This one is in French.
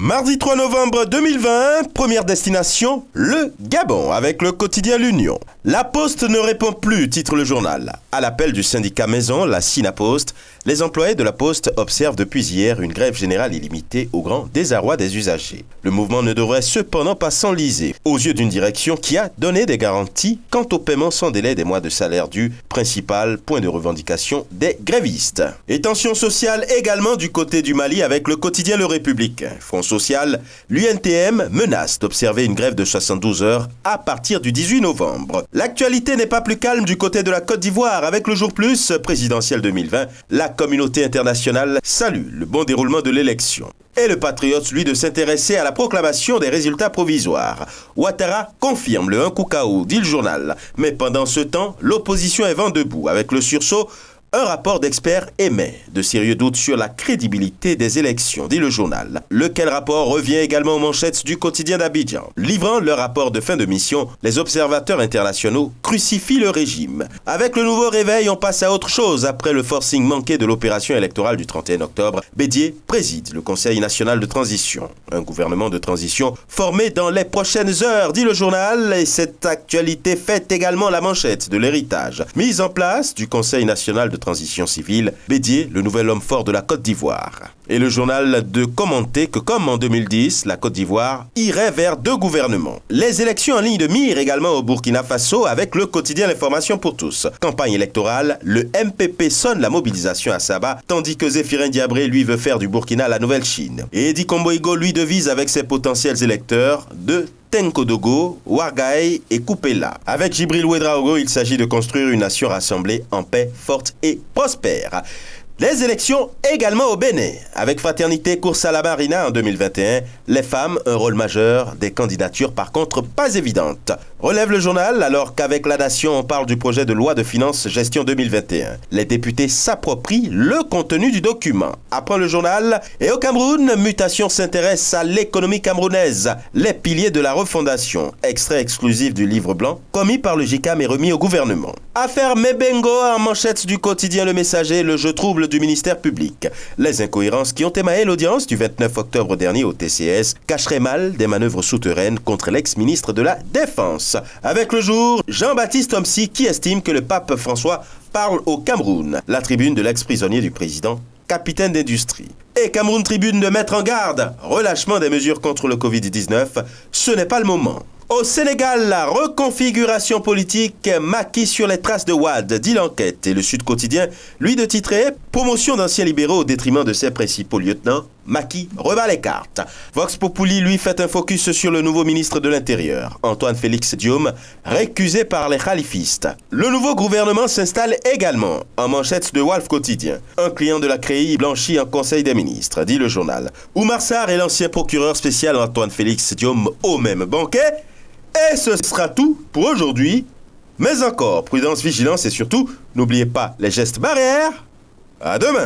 Mardi 3 novembre 2020, première destination, le Gabon, avec le quotidien L'Union. La Poste ne répond plus, titre le journal. À l'appel du syndicat Maison, la Sinapost, les employés de la Poste observent depuis hier une grève générale illimitée au grand désarroi des usagers. Le mouvement ne devrait cependant pas s'enliser, aux yeux d'une direction qui a donné des garanties quant au paiement sans délai des mois de salaire dû, principal point de revendication des grévistes. Et tension sociale également du côté du Mali avec le quotidien Le Républicain. Front social, l'UNTM menace d'observer une grève de 72 heures à partir du 18 novembre. L'actualité n'est pas plus calme du côté de la Côte d'Ivoire avec le jour plus présidentiel 2020. La communauté internationale salue le bon déroulement de l'élection. Et le patriote, lui, de s'intéresser à la proclamation des résultats provisoires. Ouattara confirme le 1 coup KO, dit le journal. Mais pendant ce temps, l'opposition est vent debout avec le sursaut. Un rapport d'experts émet de sérieux doutes sur la crédibilité des élections, dit le journal. Lequel rapport revient également aux manchettes du quotidien d'Abidjan. Livrant leur rapport de fin de mission, les observateurs internationaux crucifient le régime. Avec le nouveau réveil, on passe à autre chose. Après le forcing manqué de l'opération électorale du 31 octobre, Bédié préside le Conseil national de transition. Un gouvernement de transition formé dans les prochaines heures, dit le journal. Et cette actualité fait également la manchette de l'héritage. Mise en place du Conseil national de transition civile, Bédié, le nouvel homme fort de la Côte d'Ivoire. Et le journal de commenter que comme en 2010, la Côte d'Ivoire irait vers deux gouvernements. Les élections en ligne de mire également au Burkina Faso avec le quotidien L'Information pour tous. Campagne électorale, le MPP sonne la mobilisation à Saba, tandis que Zéphirin Diabré, lui, veut faire du Burkina la nouvelle Chine. Et Edi Komboigo, lui, devise avec ses potentiels électeurs de Tenkodogo, Ouargaï et Koupela. Avec Djibril Ouedraogo, il s'agit de construire une nation rassemblée en paix, forte et prospère. Les élections également au Bénin. Avec Fraternité Course à la Marina en 2021, les femmes, un rôle majeur, des candidatures par contre pas évidentes. Relève le journal alors qu'avec la Nation, on parle du projet de loi de finances gestion 2021. Les députés s'approprient le contenu du document. Apprend le journal. Et au Cameroun, Mutation s'intéresse à l'économie camerounaise, les piliers de la refondation. Extrait exclusif du livre blanc, commis par le JICAM et remis au gouvernement. Affaire Mebengo en manchette du quotidien Le Messager, le jeu trouble du ministère public. Les incohérences qui ont émaillé l'audience du 29 octobre dernier au TCS cacheraient mal des manœuvres souterraines contre l'ex-ministre de la Défense. Avec le jour, Jean-Baptiste Homsi qui estime que le pape François parle au Cameroun. La tribune de l'ex-prisonnier du président, capitaine d'industrie. Et Cameroun Tribune de mettre en garde, relâchement des mesures contre le Covid-19, ce n'est pas le moment. Au Sénégal, la reconfiguration politique maquille sur les traces de Wade, dit l'enquête. Et le Sud Quotidien, lui de titrer « Promotion d'anciens libéraux au détriment de ses principaux lieutenants ». Macky rebat les cartes. Vox Populi, lui, fait un focus sur le nouveau ministre de l'Intérieur, Antoine Félix Diome, récusé par les khalifistes. Le nouveau gouvernement s'installe également en manchette de Walf Quotidien. Un client de la CREI blanchi en Conseil des ministres, dit le journal. Oumar Sarr et l'ancien procureur spécial Antoine Félix Diome au même banquet. Et ce sera tout pour aujourd'hui. Mais encore, prudence, vigilance et surtout, n'oubliez pas les gestes barrières. À demain.